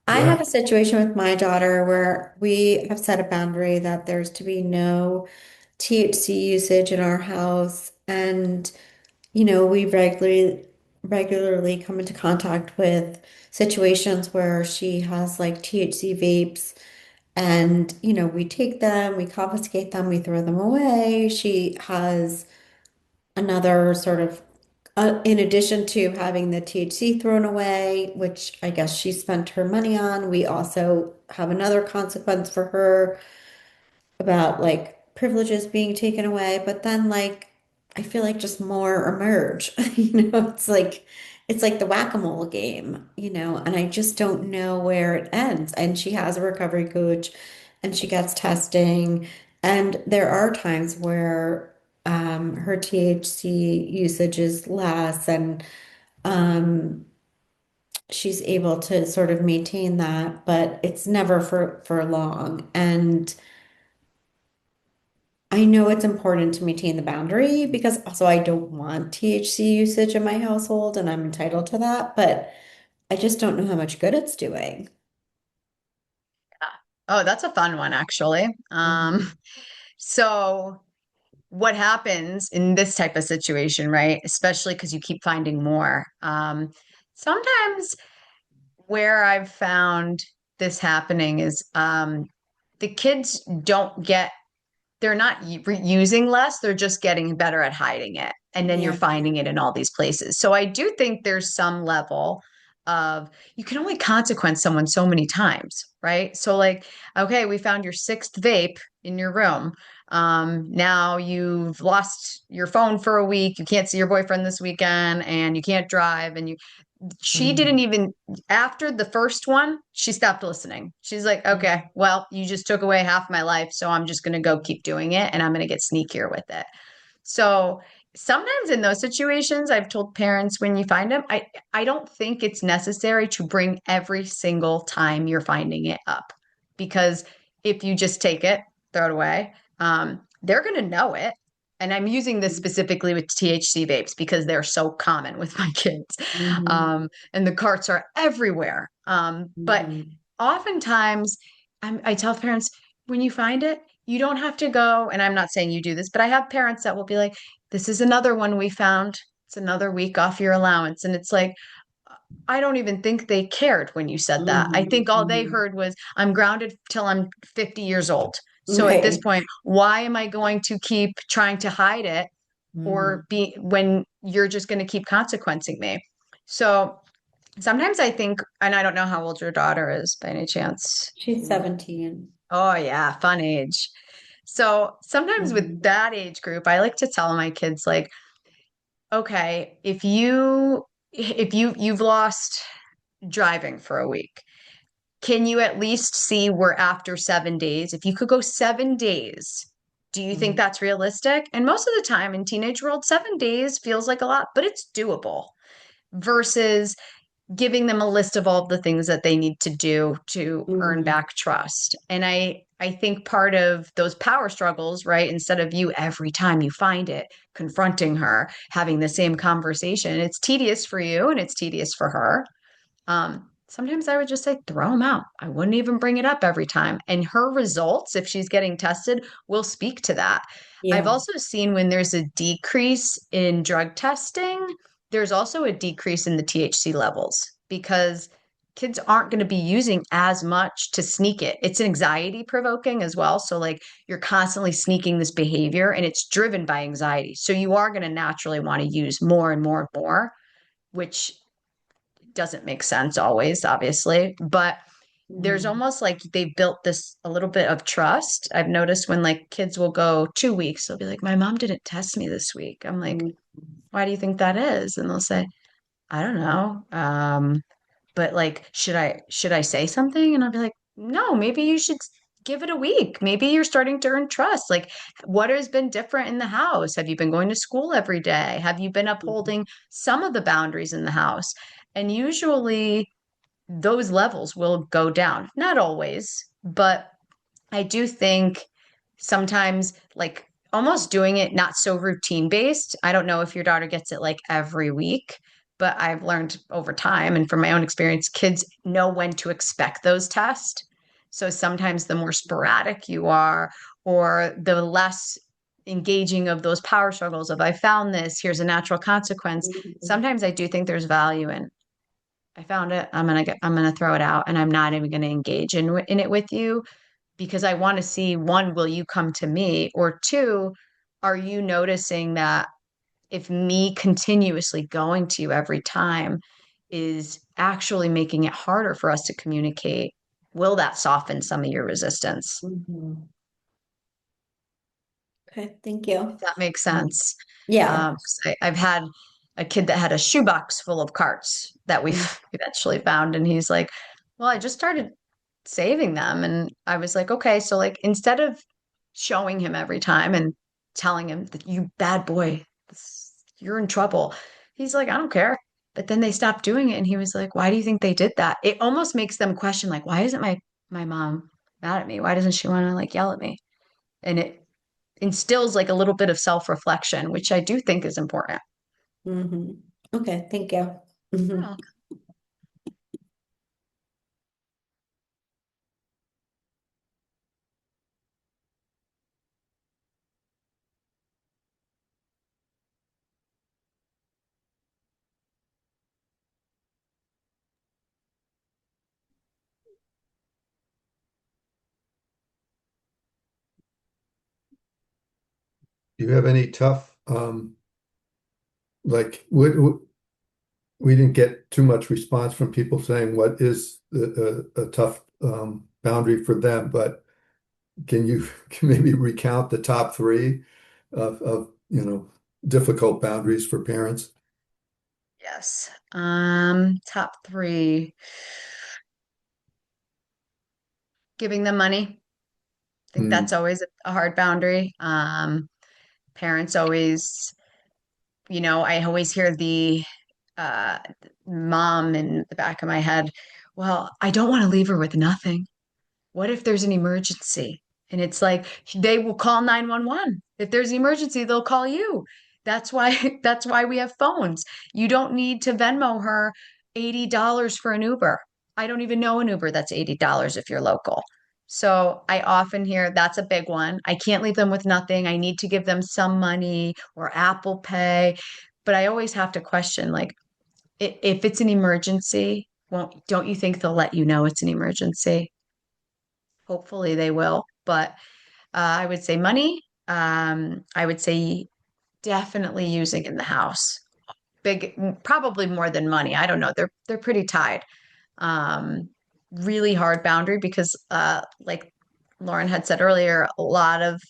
I have yeah, a situation with my daughter where we have set a boundary that there's to be no THC usage in our house. And, we regularly come into contact with situations where she has like THC vapes and, we take them, we confiscate them, we throw them away. She has another sort of in addition to having the THC thrown away, which I guess she spent her money on, we also have another consequence for her about like privileges being taken away. But then like I feel like just more emerge. It's like the whack-a-mole game, and I just don't know where it ends. And she has a recovery coach and she gets testing. And there are times where her THC usage is less and um, she's able to sort of maintain that, but it's never for long. And I know it's important to maintain the boundary because also I don't want THC usage in my household and I'm entitled to that, but I just don't know how much good it's doing. Oh, that's a fun one, actually. Mhm. So what happens in this type of situation, right? Especially because you keep finding more. Sometimes where I've found this happening is the kids don't get they're not using less, they're just getting better at hiding it. And then you're Yeah. finding it in all these places. So I do think there's some level of you can only consequence someone so many times, right? So like, okay, we found your sixth vape in your room. Now you've lost your phone for a week. You can't see your boyfriend this weekend and you can't drive and she didn't Mhm. even after the first one she stopped listening. She's like, Mhm. okay, well, you just took away half my life, so I'm just going to go keep doing it and I'm going to get sneakier with it. So sometimes in those situations, I've told parents when you find them, I don't think it's necessary to bring every single time you're finding it up because if you just take it, throw it away, they're going to know it. And I'm using this specifically with THC vapes because they're so common with my kids. Mhm. And the carts are everywhere. But Mhm. oftentimes, I tell parents when you find it, you don't have to go. And I'm not saying you do this, but I have parents that will be like, this is another one we found. It's another week off your allowance. And it's like, I don't even think they cared when you said that. I Mhm. think all they Mhm. heard was, I'm grounded till I'm 50 years old. So at this Right. point, why am I going to keep trying to hide it or Mhm. be when you're just going to keep consequencing me? So sometimes I think, and I don't know how old your daughter is by any chance. She's 17. Oh, yeah, fun age. So sometimes with Mhm. that age group, I like to tell my kids, like, okay, if you've lost driving for a week, can you at least see we're after 7 days? If you could go 7 days, do you think Mhm. that's realistic? And most of the time in teenage world, 7 days feels like a lot, but it's doable versus giving them a list of all the things that they need to do to earn Mhm. back trust. And I think part of those power struggles, right, instead of you every time you find it confronting her, having the same conversation, it's tedious for you and it's tedious for her. Sometimes I would just say throw them out. I wouldn't even bring it up every time. And her results, if she's getting tested, will speak to that. I've Yeah. also seen when there's a decrease in drug testing, there's also a decrease in the THC levels because kids aren't going to be using as much to sneak it. It's anxiety provoking as well. So, like, you're constantly sneaking this behavior and it's driven by anxiety. So, you are going to naturally want to use more and more and more, which doesn't make sense always, obviously, but there's Mhm. almost like they built this a little bit of trust. I've noticed when like kids will go 2 weeks, they'll be like, my mom didn't test me this week. I'm like, Mhm. why do you think that is? And they'll say, I don't know. But like, should I say something? And I'll be like, no, maybe you should give it a week. Maybe you're starting to earn trust. Like, what has been different in the house? Have you been going to school every day? Have you been upholding some of the boundaries in the house? And usually those levels will go down. Not always, but I do think sometimes like almost doing it not so routine based. I don't know if your daughter gets it like every week, but I've learned over time and from my own experience, kids know when to expect those tests. So sometimes the more sporadic you are, or the less engaging of those power struggles of I found this, here's a natural consequence. Mhm. Sometimes I do think there's value in I found it. I'm gonna throw it out and I'm not even gonna engage in it with you because I want to see one, will you come to me? Or two, are you noticing that if me continuously going to you every time is actually making it harder for us to communicate? Will that soften some of your resistance? Mhm. Okay, thank If you. that makes Mhm. sense. Yeah. 'Cause I've had a kid that had a shoebox full of carts that we Mhm. eventually found, and he's like, "Well, I just started saving them," and I was like, "Okay, so like instead of showing him every time and telling him that you bad boy, you're in trouble," he's like, "I don't care." But then they stopped doing it, and he was like, "Why do you think they did that?" It almost makes them question, like, "Why isn't my mom mad at me? Why doesn't she want to like yell at me?" And it instills like a little bit of self-reflection, which I do think is important. Mhm. Okay, thank you. Mhm. Oh, Do you have any tough, like, we didn't get too much response from people saying what is a tough boundary for them, but can you can maybe recount the top three of difficult boundaries for parents? yes. Top three, giving them money. I think Hmm. that's always a hard boundary. Parents always I always hear the uh, mom in the back of my head, well, I don't want to leave her with nothing. What if there's an emergency? And it's like they will call 911. If there's an emergency, they'll call you. That's why we have phones. You don't need to Venmo her $80 for an Uber. I don't even know an Uber that's $80 if you're local. So I often hear that's a big one. I can't leave them with nothing. I need to give them some money or Apple Pay. But I always have to question, like, if it's an emergency, well, don't you think they'll let you know it's an emergency? Hopefully they will. But I would say money. I would say definitely using in the house. Big, probably more than money. I don't know. They're pretty tied. Um, Really hard boundary because, like Lauren had said earlier, a lot of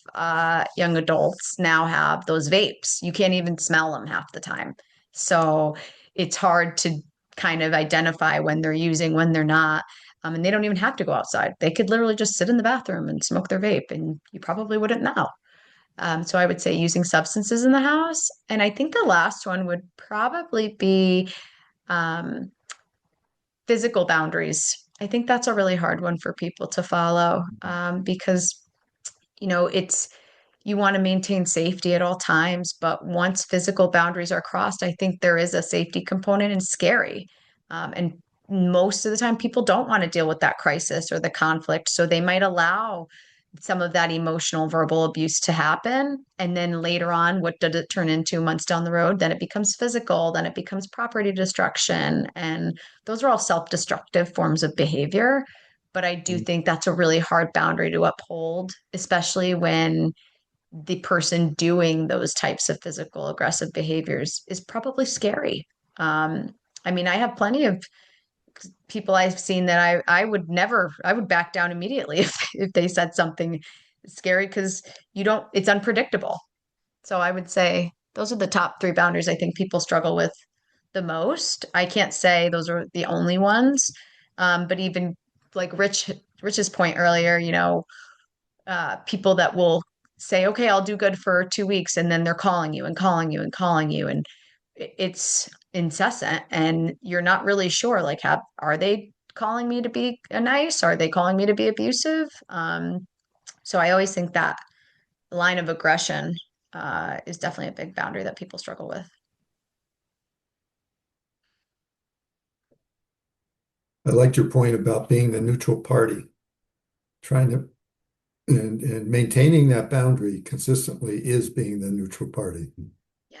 young adults now have those vapes. You can't even smell them half the time. So it's hard to kind of identify when they're using, when they're not. And they don't even have to go outside. They could literally just sit in the bathroom and smoke their vape, and you probably wouldn't know. So I would say using substances in the house. And I think the last one would probably be um, physical boundaries. I think that's a really hard one for people to follow because, it's you want to maintain safety at all times, but once physical boundaries are crossed, I think there is a safety component and scary. And most of the time, people don't want to deal with that crisis or the conflict. So they might allow some of that emotional verbal abuse to happen. And then later on, what did it turn into months down the road? Then it becomes physical, then it becomes property destruction. And those are all self destructive forms of behavior. But I do think that's a really hard boundary to uphold, especially when the person doing those types of physical aggressive behaviors is probably scary. I mean, I have plenty of people I've seen that I would never, I would back down immediately if they said something scary because it's unpredictable. So I would say those are the top three boundaries I think people struggle with the most. I can't say those are the only ones, but even like Rich's point earlier, people that will say, okay, I'll do good for 2 weeks. And then they're calling you and calling you and calling you. And it's incessant. And you're not really sure, like, are they calling me to be nice? Are they calling me to be abusive? So I always think that line of aggression is definitely a big boundary that people struggle with. I liked your point about being the neutral party, trying to and maintaining that boundary consistently is being the neutral party. Yeah.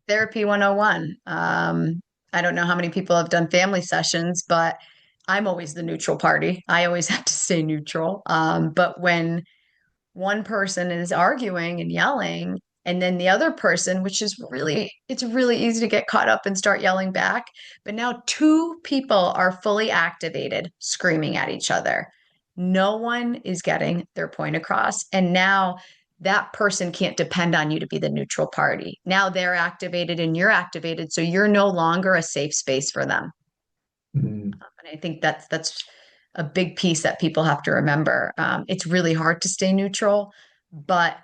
Therapy 101. I don't know how many people have done family sessions, but I'm always the neutral party. I always have to stay neutral. But when one person is arguing and yelling, and then the other person, it's really easy to get caught up and start yelling back. But now two people are fully activated, screaming at each other. No one is getting their point across. And now that person can't depend on you to be the neutral party. Now they're activated and you're activated. So you're no longer a safe space for them. Mm. And I think that's a big piece that people have to remember. It's really hard to stay neutral, but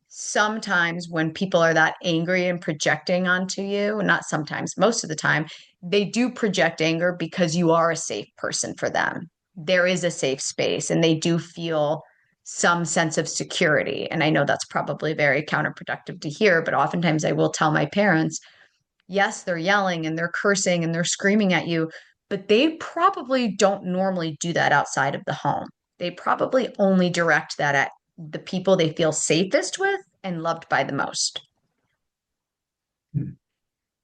sometimes when people are that angry and projecting onto you, not sometimes, most of the time, they do project anger because you are a safe person for them. There is a safe space and they do feel some sense of security. And I know that's probably very counterproductive to hear, but oftentimes I will tell my parents, yes, they're yelling and they're cursing and they're screaming at you, but they probably don't normally do that outside of the home. They probably only direct that at the people they feel safest with and loved by the most. Mm.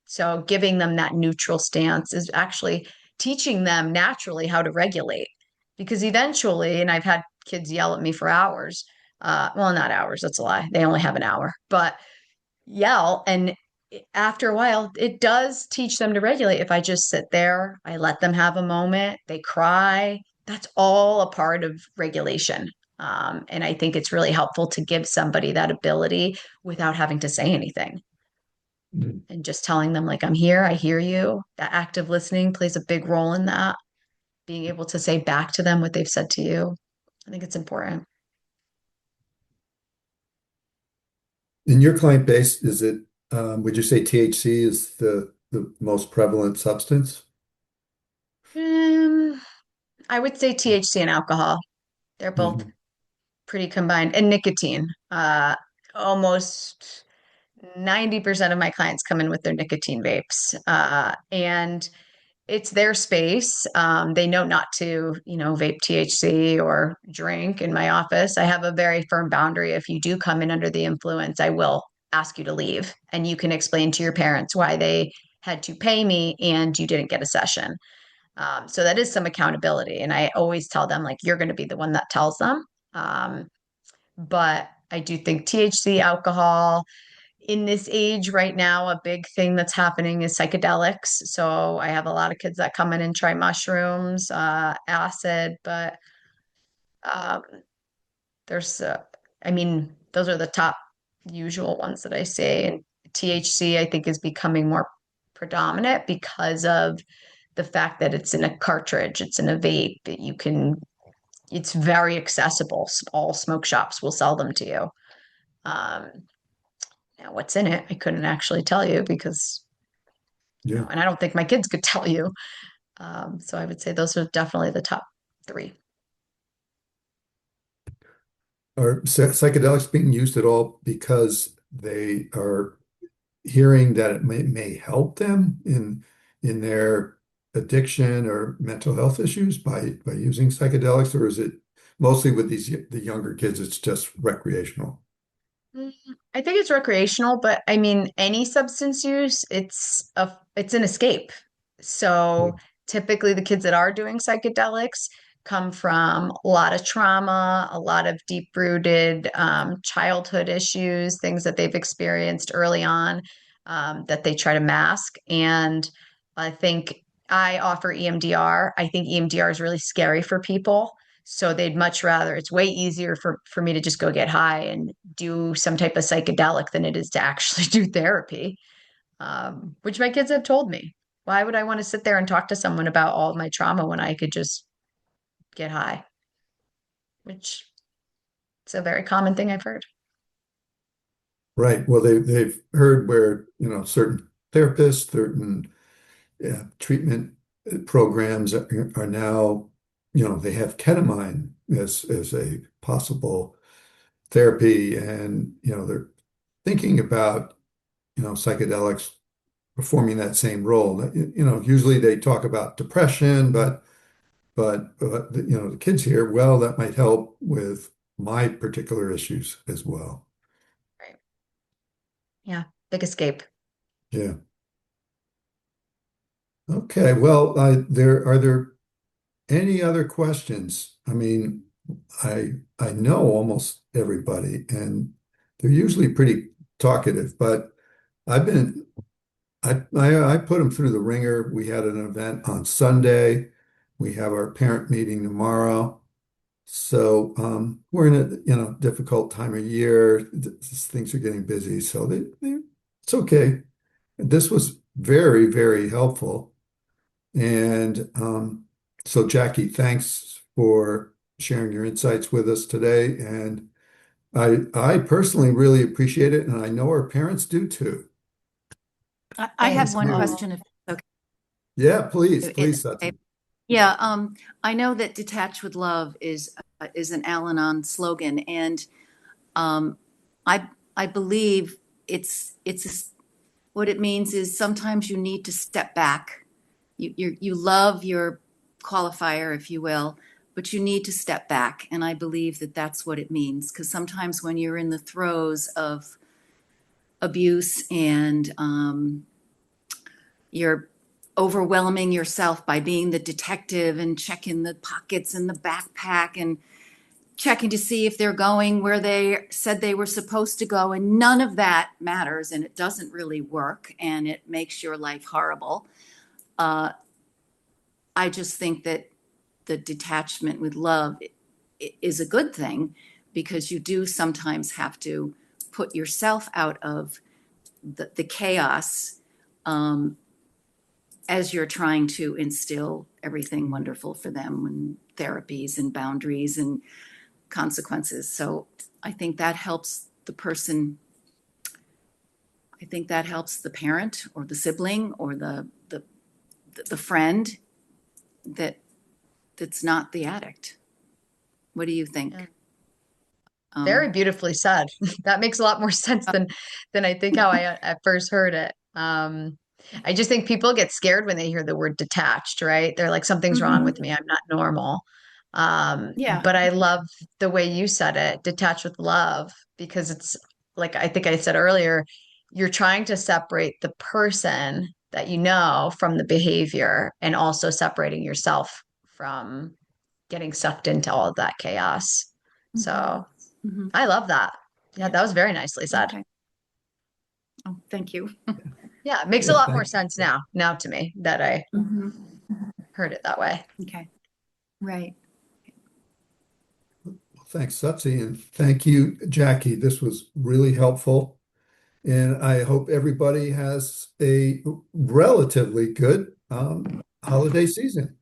So giving them that neutral stance is actually teaching them naturally how to regulate. Because eventually, and I've had kids yell at me for hours. Well, not hours, that's a lie. They only have an hour, but yell. And after a while, it does teach them to regulate. If I just sit there, I let them have a moment, they cry. That's all a part of regulation. And I think it's really helpful to give somebody that ability without having to say anything Mm. and just telling them, like, I'm here, I hear you. That active listening plays a big role in that. Being able to say back to them what they've said to you. I think it's important. In your client base, is it Would you say THC is the most prevalent substance? Um, I would say THC and alcohol. They're both Mhm. pretty combined, and nicotine. Almost 90% of my clients come in with their nicotine vapes. And it's their space. They know not to, vape THC or drink in my office. I have a very firm boundary. If you do come in under the influence, I will ask you to leave. And you can explain to your parents why they had to pay me and you didn't get a session. So that is some accountability. And I always tell them, like, you're going to be the one that tells them. Um, but I do think THC, alcohol, in this age right now, a big thing that's happening is psychedelics. So I have a lot of kids that come in and try mushrooms, acid, but um, there's, I mean, those are the top usual ones that I see. And THC, I think, is becoming more predominant because of the fact that it's in a cartridge, it's in a vape. It's very accessible. All smoke shops will sell them to you. Um, Now, what's in it? I couldn't actually tell you because, Yeah. and I don't think my kids could tell you. So I would say those are definitely the top three. Are psychedelics being used at all because they are hearing that it may help them in their addiction or mental health issues by using psychedelics, or is it mostly with the younger kids, it's just recreational? Mm, I think it's recreational, but I mean, any substance use, it's an escape. Yeah. So typically the kids that are doing psychedelics come from a lot of trauma, a lot of deep-rooted childhood issues, things that they've experienced early on that they try to mask. And I think I offer EMDR. I think EMDR is really scary for people. So they'd much rather, it's way easier for me to just go get high and do some type of psychedelic than it is to actually do therapy, which my kids have told me. Why would I want to sit there and talk to someone about all of my trauma when I could just get high? Which is a very common thing I've heard. Right. Well, they've heard where, certain therapists, certain treatment programs are now, they have ketamine as a possible therapy, and they're thinking about psychedelics performing that same role. Usually they talk about depression, but the kids here, well, that might help with my particular issues as well. Right. Yeah. Big escape. Yeah. Okay. Well, are there any other questions? I mean, I know almost everybody, and they're usually pretty talkative, but I've been I put them through the ringer. We had an event on Sunday. We have our parent meeting tomorrow. So we're in a difficult time of year. Things are getting busy, so it's okay. This was very, very helpful. And so, Jackie, thanks for sharing your insights with us today. And I personally really appreciate it, and I know our parents do too. I have Thanks, one You. Paul. question if it's Yeah, please, okay. please, Sutton. Yeah, I know that "Detach with Love" is an Al-Anon slogan, and um, I believe what it means is sometimes you need to step back. You love your qualifier, if you will, but you need to step back, and I believe that that's what it means. Because sometimes when you're in the throes of abuse and you're overwhelming yourself by being the detective and checking the pockets and the backpack and checking to see if they're going where they said they were supposed to go. And none of that matters. And it doesn't really work. And it makes your life horrible. Uh, I just think that the detachment with love is a good thing because you do sometimes have to put yourself out of the chaos um, as you're trying to instill everything wonderful for them and therapies and boundaries and consequences. So I think that helps the person I think that helps the parent or the sibling or the friend that's not the addict. What do you think? Yeah. Very Um, beautifully said. That makes a lot more sense than I think how I at first heard it. I just think people get scared when they hear the word detached, right? They're like, something's wrong with mhm. me. I'm not normal. Yeah. But I love the way you said it, detached with love, because it's like I think I said earlier, you're trying to separate the person that you know from the behavior and also separating yourself from getting sucked into all of that chaos. Mhm. So Mhm. I love that. Yeah, Yeah. that was very nicely said. Okay. Oh, thank you. Yeah, it makes a Yeah, lot more thank sense now to me that I Mhm. heard it that way. Okay. Right. thanks, Satsi, and thank you, Jackie. This was really helpful. And I hope everybody has a relatively good holiday season.